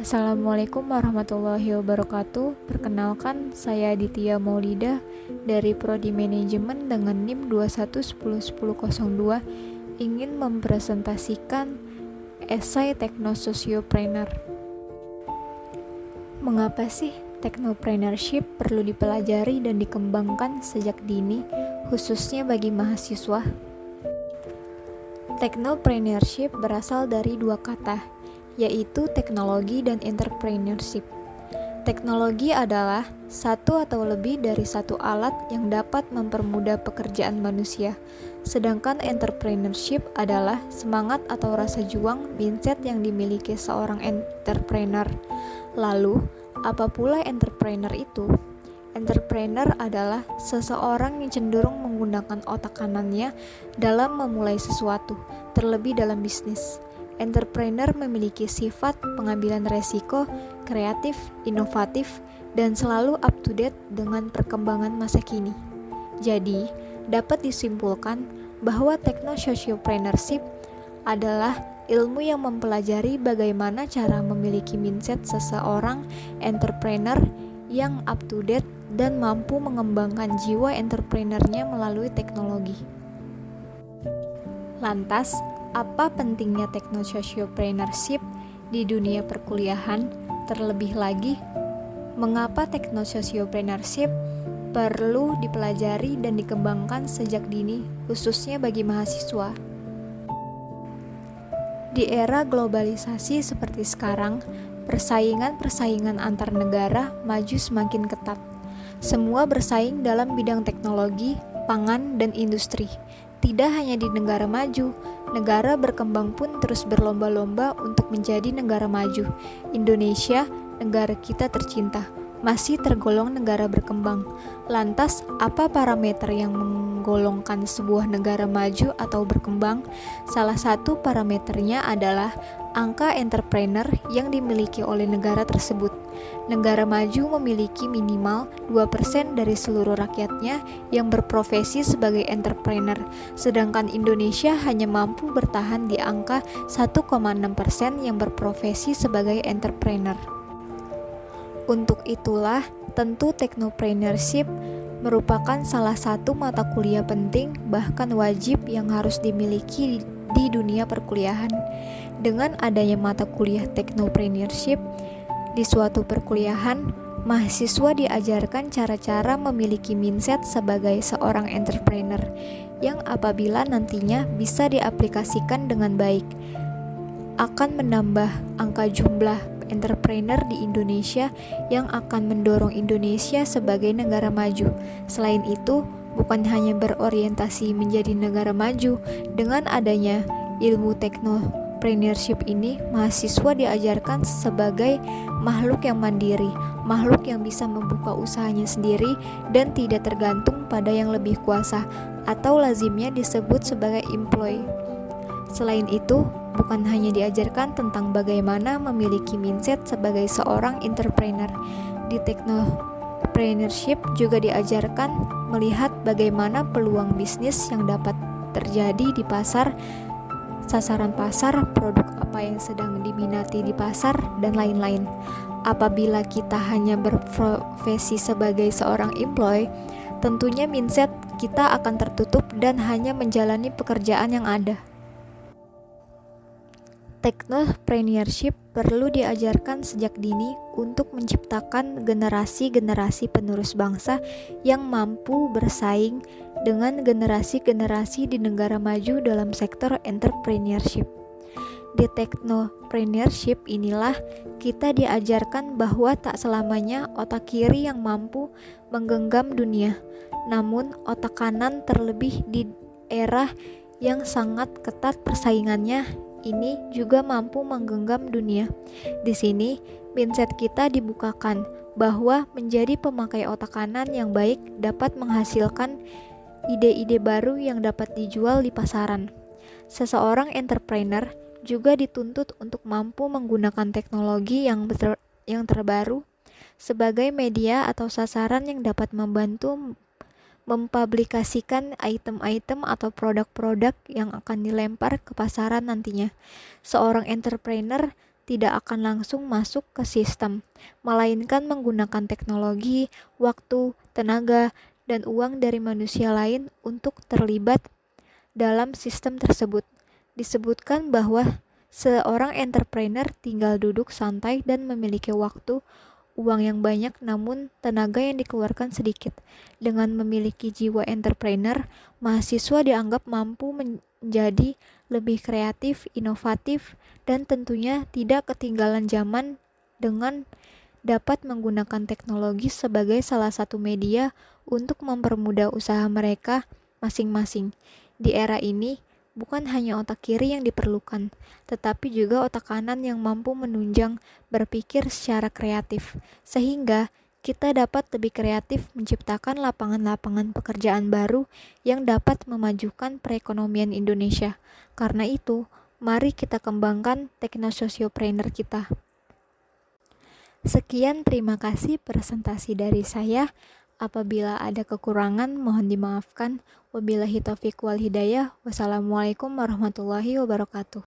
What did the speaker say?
Assalamualaikum warahmatullahi wabarakatuh. Perkenalkan, saya Aditya Maulida dari Prodi Manajemen dengan NIM 21101002 ingin mempresentasikan esai Techno-Sociopreneur. Mengapa sih Technopreneurship perlu dipelajari dan dikembangkan sejak dini, khususnya bagi mahasiswa? Technopreneurship berasal dari dua kata, yaitu teknologi dan entrepreneurship. Teknologi adalah satu atau lebih dari satu alat yang dapat mempermudah pekerjaan manusia, sedangkan entrepreneurship adalah semangat atau rasa juang mindset yang dimiliki seorang entrepreneur. Lalu, apa pula entrepreneur itu? Entrepreneur adalah seseorang yang cenderung menggunakan otak kanannya dalam memulai sesuatu, terlebih dalam bisnis. Entrepreneur memiliki sifat pengambilan resiko, kreatif, inovatif, dan selalu up to date dengan perkembangan masa kini. Jadi, dapat disimpulkan bahwa Techno-Sociopreneurship adalah ilmu yang mempelajari bagaimana cara memiliki mindset seseorang entrepreneur yang up to date dan mampu mengembangkan jiwa entrepreneurnya melalui teknologi. Lantas, apa pentingnya Techno-Sociopreneurship di dunia perkuliahan? Terlebih lagi, mengapa Techno-Sociopreneurship perlu dipelajari dan dikembangkan sejak dini, khususnya bagi mahasiswa? Di era globalisasi seperti sekarang, persaingan antar negara maju semakin ketat. Semua bersaing dalam bidang teknologi, pangan, dan industri. Tidak hanya di negara maju, negara berkembang pun terus berlomba-lomba untuk menjadi negara maju. Indonesia, negara kita tercinta, masih tergolong negara berkembang. Lantas, apa parameter yang menggolongkan sebuah negara maju atau berkembang? Salah satu parameternya adalah angka entrepreneur yang dimiliki oleh negara tersebut. Negara maju memiliki minimal 2% dari seluruh rakyatnya yang berprofesi sebagai entrepreneur, sedangkan Indonesia hanya mampu bertahan di angka 1,6% yang berprofesi sebagai entrepreneur. Untuk itulah, tentu Technopreneurship merupakan salah satu mata kuliah penting, bahkan wajib yang harus dimiliki di dunia perkuliahan. Dengan adanya mata kuliah Technopreneurship di suatu perkuliahan, mahasiswa diajarkan cara-cara memiliki mindset sebagai seorang entrepreneur yang apabila nantinya bisa diaplikasikan dengan baik, akan menambah angka jumlah entrepreneur di Indonesia yang akan mendorong Indonesia sebagai negara maju. Selain itu, bukan hanya berorientasi menjadi negara maju, dengan adanya ilmu Technopreneurship ini, mahasiswa diajarkan sebagai makhluk yang mandiri, makhluk yang bisa membuka usahanya sendiri dan tidak tergantung pada yang lebih kuasa, atau lazimnya disebut sebagai employee. Selain itu, bukan hanya diajarkan tentang bagaimana memiliki mindset sebagai seorang entrepreneur. Di Technopreneurship juga diajarkan melihat bagaimana peluang bisnis yang dapat terjadi di pasar, sasaran pasar, produk apa yang sedang diminati di pasar, dan lain-lain. Apabila kita hanya berprofesi sebagai seorang employee, tentunya mindset kita akan tertutup dan hanya menjalani pekerjaan yang ada. Technopreneurship perlu diajarkan sejak dini untuk menciptakan generasi-generasi penerus bangsa yang mampu bersaing dengan generasi-generasi di negara maju dalam sektor entrepreneurship. Di Technopreneurship inilah kita diajarkan bahwa tak selamanya otak kiri yang mampu menggenggam dunia, namun otak kanan, terlebih di era yang sangat ketat persaingannya ini, juga mampu menggenggam dunia. Di sini, mindset kita dibukakan bahwa menjadi pemakai otak kanan yang baik dapat menghasilkan ide-ide baru yang dapat dijual di pasaran. Seseorang entrepreneur juga dituntut untuk mampu menggunakan teknologi yang terbaru sebagai media atau sasaran yang dapat membantu mempublikasikan item-item atau produk-produk yang akan dilempar ke pasaran nantinya. Seorang entrepreneur tidak akan langsung masuk ke sistem, melainkan menggunakan teknologi, waktu, tenaga, dan uang dari manusia lain untuk terlibat dalam sistem tersebut. Disebutkan bahwa seorang entrepreneur tinggal duduk santai dan memiliki waktu, uang yang banyak namun tenaga yang dikeluarkan sedikit. Dengan memiliki jiwa entrepreneur, mahasiswa dianggap mampu menjadi lebih kreatif, inovatif, dan tentunya tidak ketinggalan zaman dengan dapat menggunakan teknologi sebagai salah satu media untuk mempermudah usaha mereka masing-masing. Di era ini, bukan hanya otak kiri yang diperlukan, tetapi juga otak kanan yang mampu menunjang berpikir secara kreatif, sehingga kita dapat lebih kreatif menciptakan lapangan-lapangan pekerjaan baru yang dapat memajukan perekonomian Indonesia. Karena itu, mari kita kembangkan teknososiopreneur kita. Sekian, terima kasih presentasi dari saya. Apabila ada kekurangan, mohon dimaafkan. Wabillahi taufiq wal hidayah. Wassalamualaikum warahmatullahi wabarakatuh.